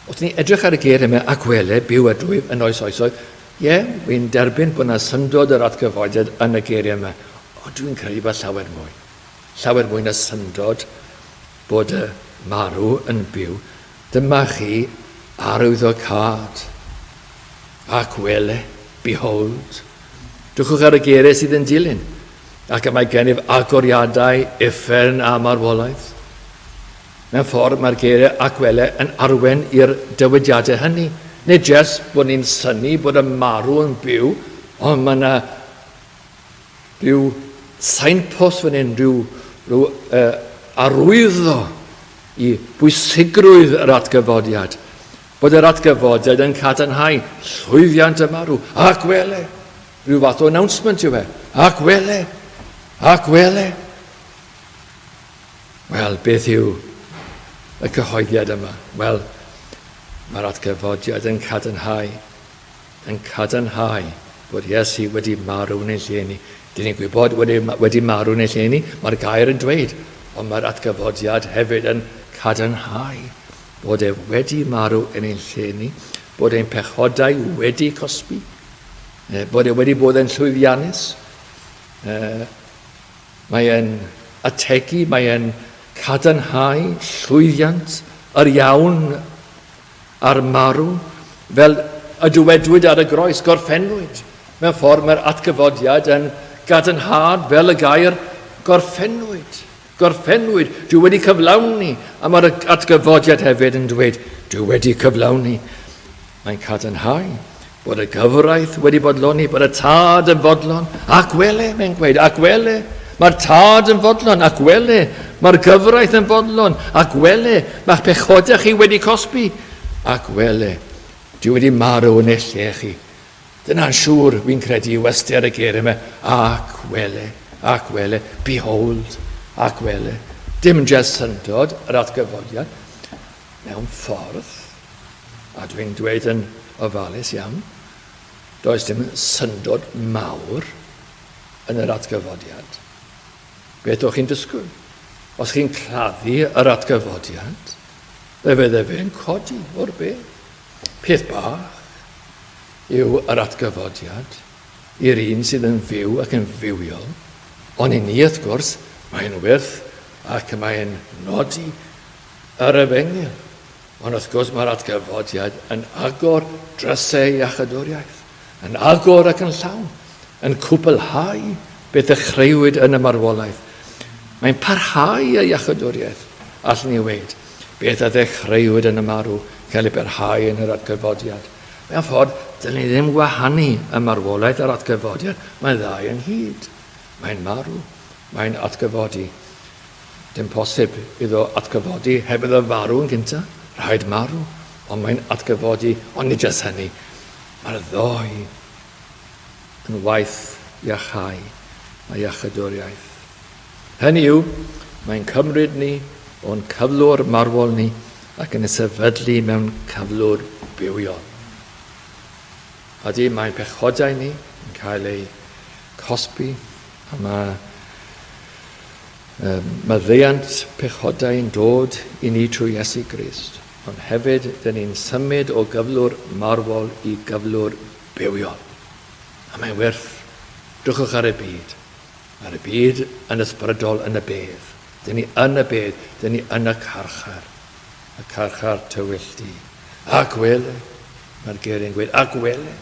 S1: os ni'n edrych ar y geir yma, ac wele, byw a dwyf, yn oes oesoedd, dwi'n derbyn bod yna syndod yr atgyfodiad yn y geir yma. Ond dwi'n credu bod llawer mwy. Llawer mwy na syndod bod y marw yn byw. Dyma chi arwyddocad. Ac wele, behold. Dwchwch ar y geiriau sydd yn dilyn. Ac mae gennyf agoriadau uffern a marwolaeth. Mewn ffordd mae'r geiriau ac wele yn arwen i'r dywediadau hynny. Nid jes bod ni'n syni bod y marw yn byw, ond mae yna rhyw signpost fan hyn, rhyw arwyddo i bwysigrwydd yr atgyfodiad. Bod yr atgyfodiad yn cadarnhau llwyddiant y marw. Ac wele. Rhyw fath o announcement yw e. Ac wele. Ac wele. Wel, beth yw y cyhoeddiad yma? Wel, mae'r atgyfodiad yn cadarnhau bod Iesu wedi marw yn ei lle ni. Dyn ni'n gwybod wedi marw yn ei lle ni, mae'r gair yn dweud, ond mae'r atgyfodiad hefyd yn cadarnhau bod e wedi marw yn ei lle ni, bod ein pechodau wedi cosbi, bod e wedi bod yn llwyddiannus. Mae e'n ategu, mae e'n cadarnhau llwyddiant yr iawn a'r marw, fel y dywedwyd ar y groes, gorffennwyd. Mewn ffordd mae'r atgyfodiad yn gadarnhad fel y gair gorffennwyd. Gorffennwyd, dwi wedi cyflawni, a mae'r atgyfodiad hefyd yn dweud, dwi wedi cyflawni. Mae'n cadarnhau bod y gyfraith wedi bodloni, bod y tad yn fodlon, ac wele, mae'n gweud, ac wele. Mae'r tad yn fodlon, ac wele. Mae'r gyfraith yn fodlon, ac wele. Mae'ch pechodau chi wedi cosbi, ac wele. Dwi wedi marw yn eich lle chi. Dyna'n siŵr, fi'n credu, i westi ar y geir yma. Ac wele, behold, ac wele. Dim jes syndod, yr atgyfodiad, mewn ffordd, a dwi'n dweud yn ofalus iawn, does dim syndod mawr yn yr atgyfodiad. Beth o'ch chi'n dysgwyl? Os chi'n claddu yr atgyfodiad, fe fydde fe'n codi o'r beth. Peth bach yw yr atgyfodiad i'r un sydd yn fyw ac yn fywiol, ond i ni, wrth gwrs, mae'n wyrth ac mae'n nodi yr efengyl. Ond wrth gwrs mae'r atgyfodiad yn agor drysau iechydwriaeth, yn agor ac yn llawn, yn cwblhau beth y chreuwyd yn y marwolaeth. Mae'n parhau y iechydwriaeth, allwn ni weid, beth a ddechreuwyd yn y marw, cael ei barhau yn yr atgyfodiad. Mewn ffordd, dylwn ni ddim gwahanu y marwolaeth a'r atgyfodiad, mae'n ddau yn hyd. Mae'n marw, mae'n atgyfodi. Dim posib iddo atgyfodi heb iddo farw yn gyntaf, rhaid marw, ond mae'n atgyfodi, ond nid jyst hynny. Mae'r ddoi yn waith iachau a iechydwriaeth. Hynny yw, mae'n cymryd ni o'n cyflwr marwol ni ac yn sefydlu mewn cyflwr bywiol. Ydy, mae'n pechodau ni yn cael ei cosbi, a mae maddeuant pechodau yn dod i ni trwy Iesu Grist. Ond hefyd, dyn ni'n symud o gyflwr marwol i gyflwr bywiol. A mae'n werth, drwchwch ar y byd. Ar y byd yn ysbrydol yn y bedd. Dyn ni yn y bedd, dyn ni yn y carchar tywylltu. Ac wele, mae'r geiriau'n gweud, ac wele.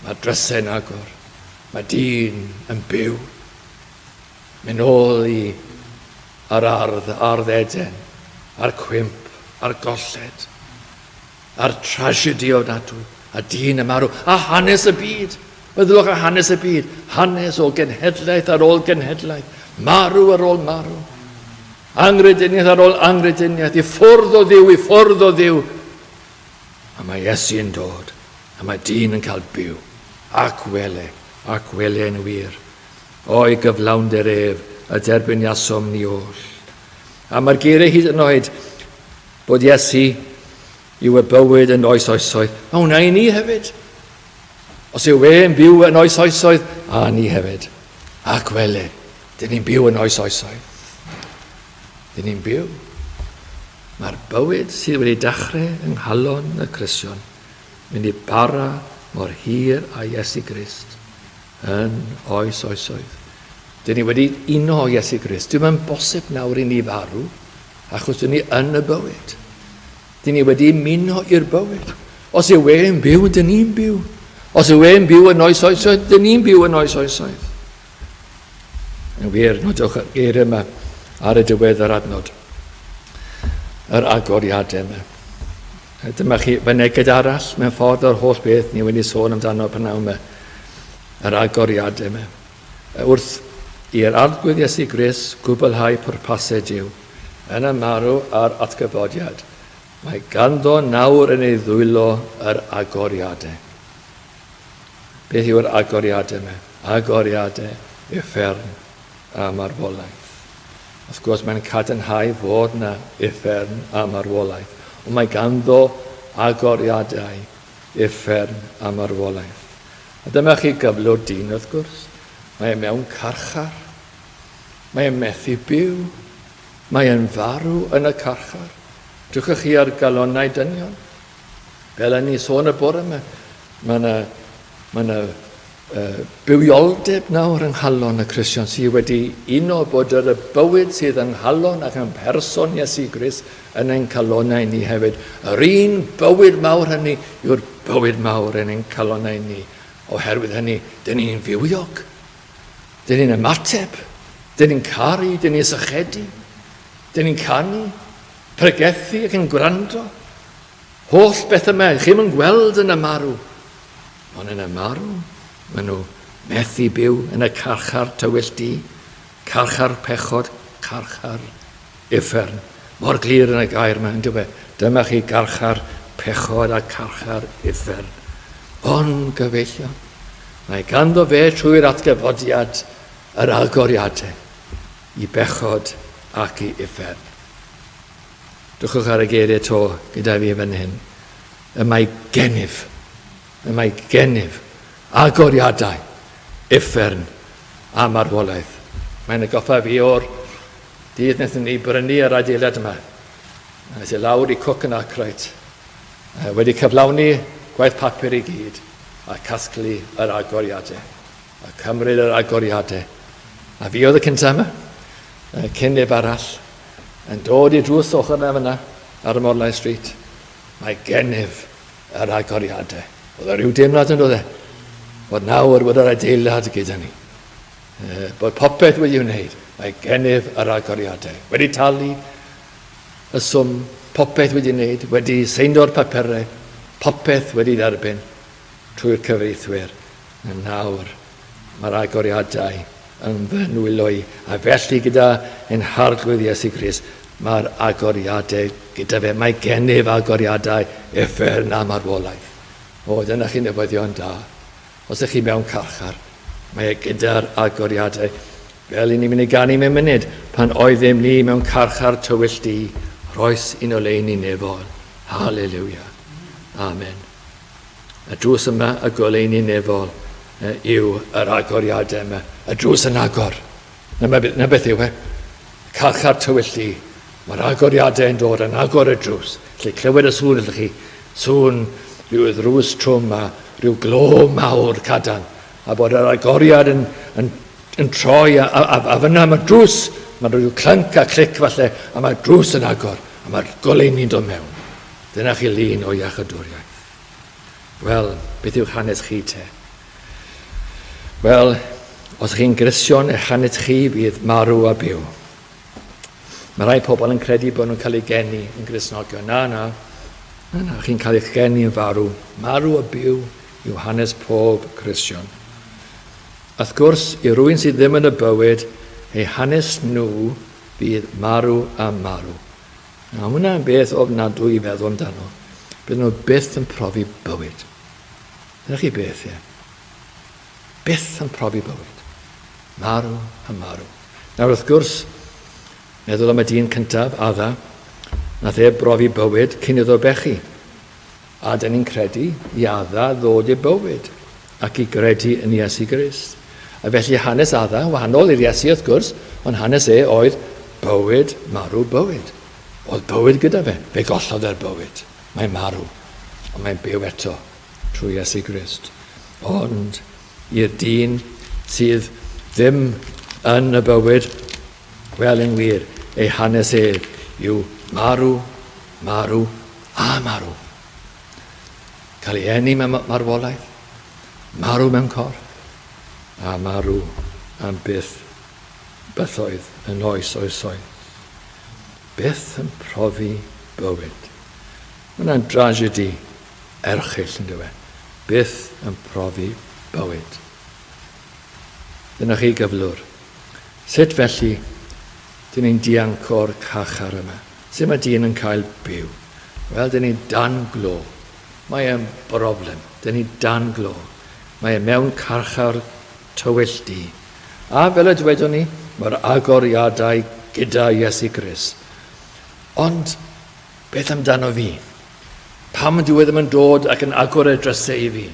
S1: Mae drysau'n agor, mae dyn yn byw. Mynd ôl i ar ardd Eden, a'r cwymp, a'r golled, a'r tragedi o nadw, a dyn y marw, a hanes y byd. Meddylwch a hanes y byd, hanes o genhedlaeth ar ôl genhedlaeth, marw ar ôl marw, angrediniaeth ar ôl angrediniaeth, i ffwrdd o ddiw. A mae Iesu yn dod, A mae dyn yn cael byw. Ac wele yn wir. O'i gyflawnder ef, a derbyn iasom ni oll. A mae'r geiriau hyd yn oed bod Iesu yw y bywyd yn oes oesoedd. A hwnna i ni hefyd. Os yw e'n byw yn oes oesoedd, a ni hefyd. Ac wele, dyn ni'n byw yn oes oesoedd. Dyn ni'n byw. Mae'r bywyd sydd wedi dechrau yng nghalon y Cristion mynd i bara mor hir a Iesu Grist yn oes oesoedd. Dyn ni wedi uno o Iesu Grist. Dwi'n mynd bosib nawr i ni farw achos dyn ni yn y bywyd. Dyn ni wedi ymuno i'r bywyd. Os yw e'n byw, dyn ni'n byw. Os yw e'n byw yn oes oesoedd, dyn ni'n byw yn oes oesoedd. Yn wir, nodwch yr geiriau yma ar y diwedd yr adnod. Yr agoriadau yma. Dyma chi fyneged arall mewn ffordd o'r holl beth ni wedi sôn amdano pnawn yma. Yr agoriadau yma. Wrth i'r arglwydd Iesu Grist gwblhau pwrpasau Duw yn y marw a'r atgyfodiad. Mae ganddo nawr yn ei ddwylo yr agoriadau. Beth yw'r agoriadau yma? Agoriadau uffern a marwolaeth. Wrth gwrs, mae'n cadarnhau fod yna uffern a marwolaeth. Ond mae ganddo agoriadau uffern a marwolaeth. A dyma chi gyflwr dyn, wrth gwrs. Mae mewn carchar. Mae methu byw. Mae farw yn y carchar. Drwchwch chi ar galonau dynion. Fel yn ni sôn y bore yma, mae yna bywioldeb nawr yng nghalon y Cristion sydd wedi uno bod yr bywyd sydd yng nghalon ac yn person Iesu Grist yn ein calonau ni hefyd. Yr un bywyd mawr hynny yw'r bywyd mawr yn ein calonau ni. Oherwydd hynny, dyn ni'n fywiog. Dyn ni'n ymateb. Dyn ni'n caru, dyn ni'n sychedu. Dyn ni'n canu, pregethu ac yn gwrando. Holl beth yma, chi'n yn gweld yn y marw. Ond yn y marw, maen nhw methu byw yn y carchar tywyll di, carchar pechod, carchar uffern. Mor glir yn y gair yma, ynddo fe? Dyma chi garchar pechod a carchar uffern. Ond gyfeillion, mae ganddo fe trwy'r atgyfodiad yr agoriadau i bechod ac i uffern. Dwchwch ar y geiriau to gyda fi fan hyn. Y mae gennyf agoriadau, uffern a marwolaeth. Mae'n goffa fi o'r dydd wnaethon ni brynu yr adeilad yma. Nes i lawr i Cwc yn Acroed. Wedi cyflawni gwaith papur i gyd a casglu yr agoriadau. A cymryd yr agoriadau. A fi oedd y cyntaf yma, cyn neb arall, yn dod i drws ochr yna ar y Morlai Street. Mae gennyf yr agoriadau. Oedd rhyw deimlad yn dod e. Bod nawr bod yr adeilad gyda ni. Bod popeth wedi wneud. Mae gennyf yr agoriadau. Wedi talu y swm, popeth wedi wneud, wedi seindo'r papurau, popeth wedi dderbyn trwy'r cyfreithwyr. A nawr mae'r agoriadau yn fy nwylo i. A felly gyda ein harglwydd Iesu Grist, mae'r agoriadau gyda fe. Mae gennyf agoriadau uffern a marwolaeth. O, dyna chi'n newyddion da. Os ydych chi mewn carchar, mae gyda'r agoriadau. Fel i ni'n mynd i ganu mewn munud, pan oeddym ni mewn carchar tywyll di, roes un o leini nefol. Halleluia. Amen. Y drws yma, y goleini nefol, yw yr agoriadau yma. Y drws yn agor. Na beth yw e? Carchar tywyll di. Mae'r agoriadau yn dod yn agor y drws. Lle clywed y sŵn ydych chi. Sŵn rhyw ddrws trwm a rhyw glo mawr cadan. A bod yr agoriad yn troi a fyna mae'r drws. Mae rhyw clync a clic falle a mae'r drws yn agor. A mae'r goleini'n dod mewn. Dyna chi lun o iachadwriaeth. Wel, beth yw hanes chi te? Wel, os chi'n Gristion, eich hanes chi bydd marw a byw. Mae rai pobl yn credu bod nhw'n cael ei geni yn Gristnogion. Na, chi'n cael eich geni yn farw. Marw a byw yw hanes pob Gristion. Wrth gwrs, i rywun sydd ddim yn y bywyd, eu hanes nhw bydd marw a marw. Na, hwnna'n beth ofnadwy i feddwl amdano. Bydd nhw byth yn profi bywyd. Dyna chi beth, ie. Byth yn profi bywyd. Marw a marw. Nawr wrth gwrs, meddwl am y dyn cyntaf, Adda, nath e brofi bywyd cyn iddo bechu. A dyn ni'n credu i Adda ddod i bywyd ac i gredu yn Iesu Grist. A felly hanes Adda, wahanol i'r Iesu wrth gwrs, ond hanes e oedd bywyd, marw, bywyd. Oedd bywyd gyda fe. Fe gollodd e'r bywyd. Mae'n marw, ond mae'n byw eto trwy Iesu Grist. Ond i'r dyn sydd ddim yn y bywyd, wel yn wir, ei hanes e yw marw, marw a marw. Cael ei eni mewn marwolaeth, marw mewn corff, a marw am bythoedd yn oes oesoedd. Byth yn profi bywyd. Mae hwnna'n dragedi erchyll yn dweud. Byth yn profi bywyd. Dyna chi gyflwr. Sut felly dyn ni'n dianc o'r cachar yma? Sut mae dyn yn cael byw? Wel, dyn ni'n dan glo. Mae e'n broblem. Dyn ni'n dan glo. Mae e mewn carchar tywylltu. A fel y dwedon ni, mae'r agoriadau gyda Iesu Grist. Ond, beth amdano fi? Pam dwi ddim yn dod ac yn agor y drysau i fi?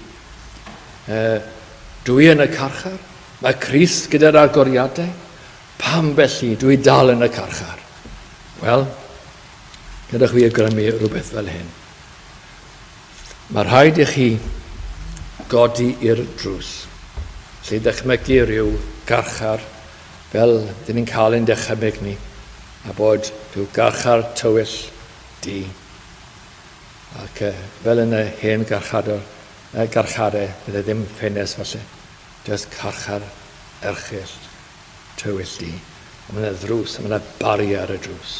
S1: Dwi yn y carchar? Mae Crist gyda'r agoriadau? Pam felly dwi dal yn y carchar? Wel, gyda chi agrymu rhywbeth fel hyn. Mae rhaid i chi godi i'r drws. Lle dychmygu rhyw garchar fel dyn ni'n cael ein dychymyg ni, a bod rhyw garchar tywyll di. Ac fel yn y hen garchadau, bydde ddim ffenest falle, jyst carchar erchyll tywyll di. A mae yna ddrws, a mae yna bariau ar y drws.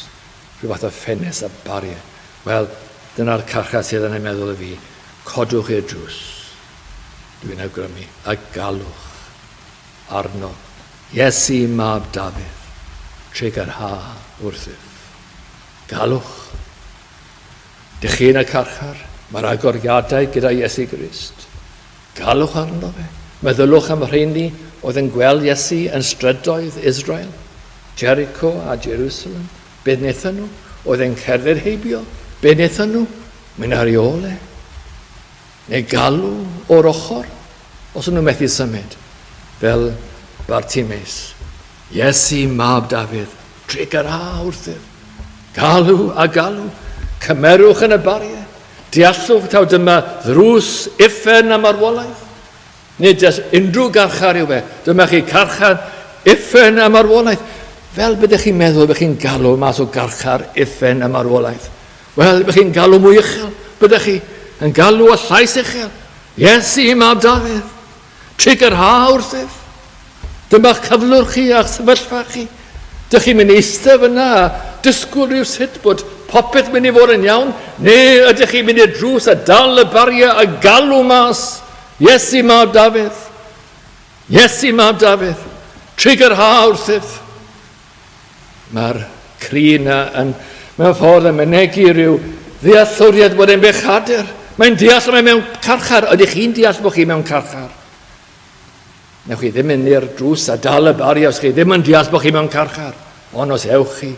S1: Rhyw fath o ffenest a bariau. Wel, dyna'r carchar sydd yn ei meddwl y fi. Codwch i'r drws. Dwi'n awgrymu. A galwch arno. Iesu mab Dafydd. Tregar ha wrthyf. Galwch. Dych chi yn y carchar. Mae'r agoriadau gyda Iesu Grist. Galwch arno fe. Meddylwch am rheini oedd yn gweld Iesu yn strydoedd Israel, Jericho a Jerusalem. Be wnaethon nhw? Oedd e'n cerdded heibio. Be wnaethon nhw? Mae'n ariolau. Neu galw o'r ochr, os nhw'n methu symud, fel Bartimeus. Iesu mab Dafydd, tregar ha wrthyf. Galw a galw, cymerwch yn y bariau. Deallwch taw dyma ddrws uffen am arwolaeth. Nid unrhyw garchar yw fe. Dyma chi carchar uffen am arwolaeth. Fel byddech chi'n meddwl byddech chi'n galw mas o garchar uffen am arwolaeth. Wel, byddech chi'n galw mwy uchel. Byddech chi yn galw o llais uchel. Iesu mab Dafydd. Tregar ha wrthyf. Dyma'ch cyflwr chi a'ch sefyllfa chi. Dych chi'n mynd eistedd fyna a dysgwyl rhyw sut bod popeth mynd i fod yn iawn? Neu ydych chi'n mynd i'r drws a dal y bariau a galw mas? Iesu mab Dafydd. Iesu mab Dafydd. Tregar ha wrthyf. Mae'r cri yna yn mewn ffordd yn mynegu rhyw ddeallwriad bod e'n bechadur. Mae'n deall mae mewn carchar. Ydych chi'n deall bod chi mewn carchar? Newch chi ddim yn i'r drws a dal y bariau os chi ddim yn deall bod chi mewn carchar. Ond os ewch chi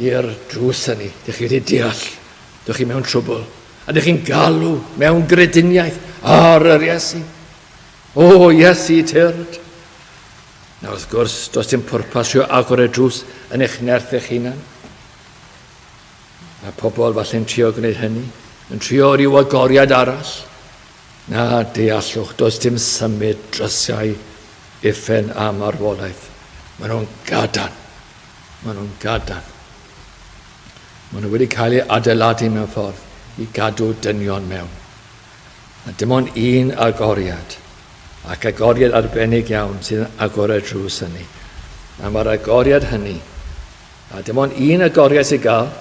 S1: i'r drws yni, ydych chi wedi deall, ydych chi mewn trwbl. A ydych chi'n galw mewn grediniaeth ar yr Iesu. O, Iesu tyrd. Nawr wrth gwrs, does dim pwrpas i'w agor y drws yn eich nerth eich hunan. A pobl falle'n trio gwneud hynny, yn trio rhyw agoriad arall. Na deallwch, does dim symud drysiau uffen a marwolaeth. Maen nhw'n gadan. Maen nhw'n gadan. Maen nhw wedi cael ei adeiladu mewn ffordd i gadw dynion mewn. A dim ond un agoriad, ac agoriad arbennig iawn sydd yn agor y drws hynny. A mae'r agoriad hynny, a dim ond un agoriad sy'n gael,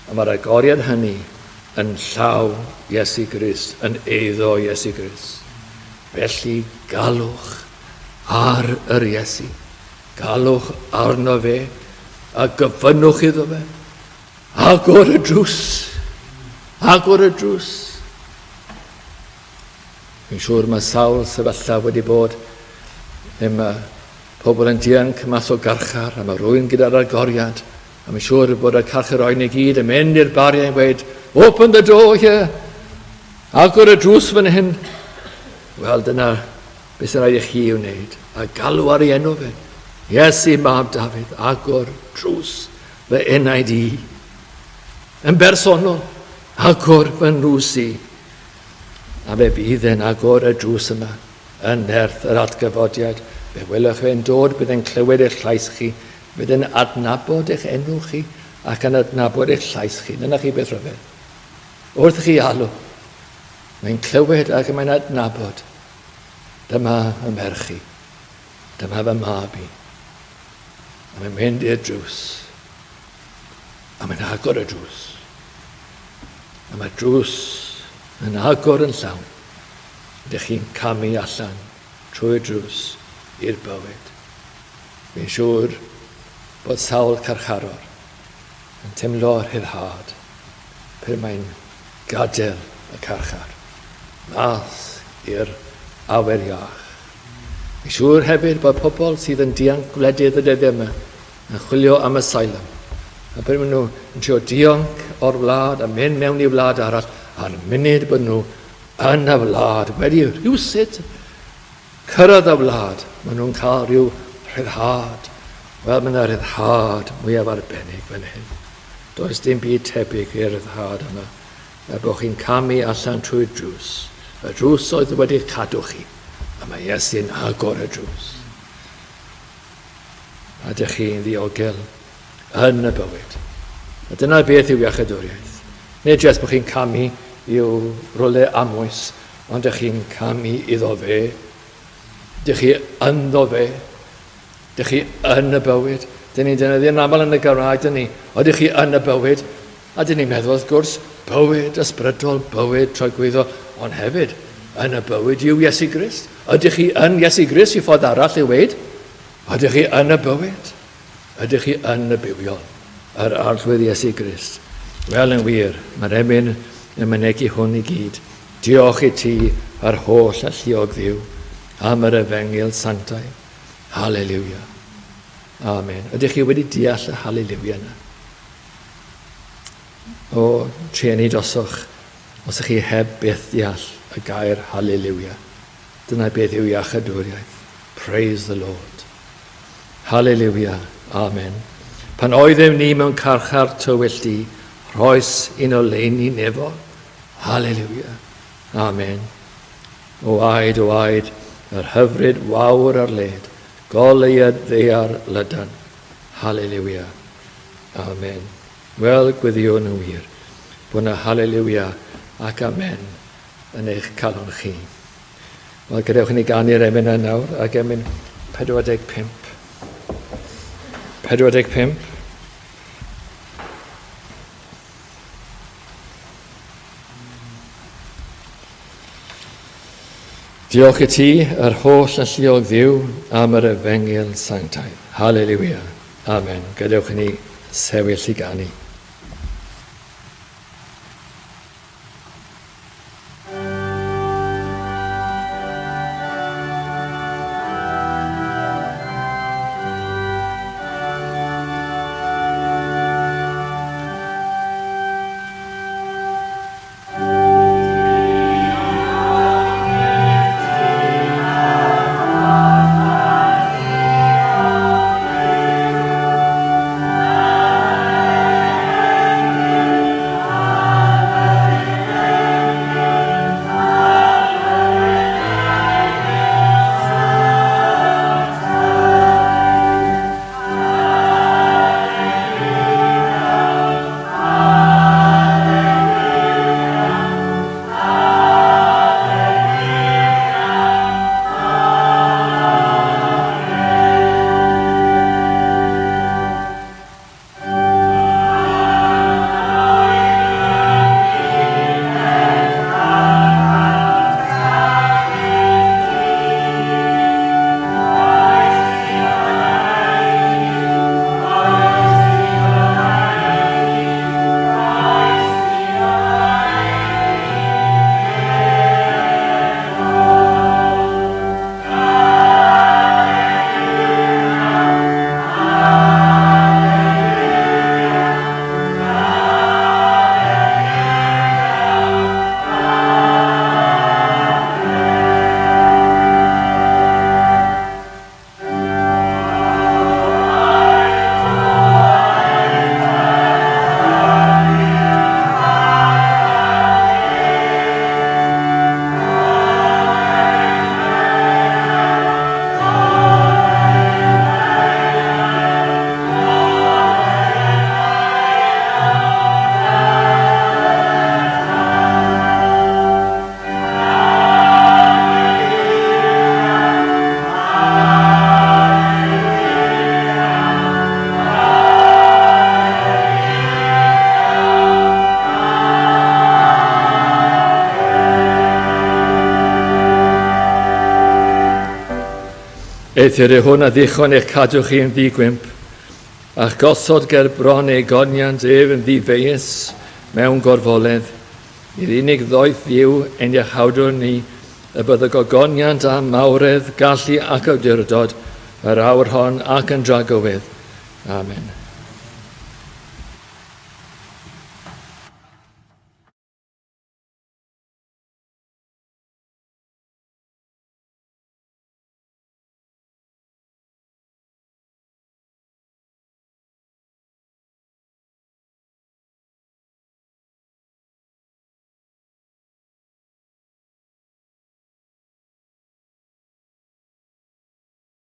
S1: a mae'r agoriad hynny yn llaw Iesu Grist, yn eiddo Iesu Grist. Felly galwch ar yr Iesu. Galwch arno fe a gyfynnwch iddo fe. Agor y drws. Agor y drws. Fi'n siŵr mae sawl sefyllfa wedi bod lle mae pobl yn dianc mas o garchar a mae rhywun gyda'r agoriad a mae'n siŵr bod y carcharoedd i gyd yn mynd i'r bariau yn gweud, open the door here, agor y drws fan hyn. Wel, dyna beth sy'n rhaid i chi wneud, a galw ar ei enw fe. Iesu mab Dafydd, agor drws fy enaid i. Yn bersonol, agor fy nws i. A fe fydd e'n agor y drws yma yn nerth yr atgyfodiad. Fe welwch fe'n dod, bydd e'n clywed eich llais chi, bydd e'n adnabod eich enw chi ac yn adnabod eich llais chi. Dyna chi beth rhyfedd. Wrth chi alw, mae'n clywed ac mae'n adnabod. Dyma y merchi, dyma fy mab i. A mae'n mynd i'r drws, a mae'n agor y drws. A mae drws yn agor yn llawn. Ydych chi'n camu allan trwy'r drws i'r bywyd. Fi'n siŵr bod sawl carcharor yn teimlo rhyddhad pe mae'n gadael y carchar mas i'r awyr iach. Fi'n siŵr hefyd bod pobl sydd yn dianc gwledydd y dyddiau yma yn chwilio am asylum. A pe maen nhw yn trio dianc o'r wlad a mynd mewn i wlad arall a'r munud bod nhw yn y wlad wedi rhywsut cyrraedd y wlad, maen nhw'n cael rhyw rhyddhad. Wel, mae'n rhyddhad mwyaf arbennig fan hyn. Does dim byd tebyg i'r rhyddhad yma. A bod chi'n camu allan trwy'r drws. Y drws oedd wedi cadw chi. A mae Iesu'n agor y drws. A dych chi'n ddiogel yn y bywyd. A dyna beth yw iachadwriaeth. Nid jyst bod chi'n camu i'w rolau amwys, ond dych chi'n camu iddo fe. Dych chi ynddo fe. Dych chi yn y bywyd. Dyn ni'n defnyddio'n aml yn y Gymraeg, dyn ni. Ydych chi yn y bywyd? A dyn ni'n meddwl, wrth gwrs, bywyd ysbrydol, bywyd trogwyddo, ond hefyd, yn y bywyd yw Iesu Grist. Ydych chi yn Iesu Grist i ffordd arall i weid? Ydych chi yn y bywyd? Ydych chi yn y bywiol? Yr arllwydd Iesu Grist. Wel yn wir, mae'r emyn yn mynegu hwn i gyd. Diolch i ti ar holl alluog ddiw am yr efengil sanctau. Halleluia. Amen. Ydych chi wedi deall y halleluia yna? O treni doswch, os ydych chi heb beth deall y gair halleluia. Dyna beth yw iachadwriaeth. Praise the Lord. Halleluia. Amen. Pan oeddem ni mewn carchar tywyllt i, roes un o leini nefo. Halleluia. Amen. O aid, yr hyfryd wawr ar led, goleuad ddear lydan. Halleluia. Amen. Wel, gwyddion yn wir, bod yna halleluia ac amen yn eich calon chi. Wel, gadewch ni ganu'r emyn yna nawr, ac emyn 45. 45. Diolch i ti, yr holl alluog ddiw, am yr efengil sanctaidd. Halleluia. Amen. Gadewch ni sefyll i ganu. Eithir y hwn a ddichon eich cadw chi yn ddigwymp, a'ch gosod ger bron ei goniant ef yn ddifeus mewn gorfoledd, i'r unig ddoeth ddiw yn eich hawdwr ni, y bydd y gogoniant a mawredd, gallu ac awdurdod, yr awr hon ac yn dragowydd. Amen.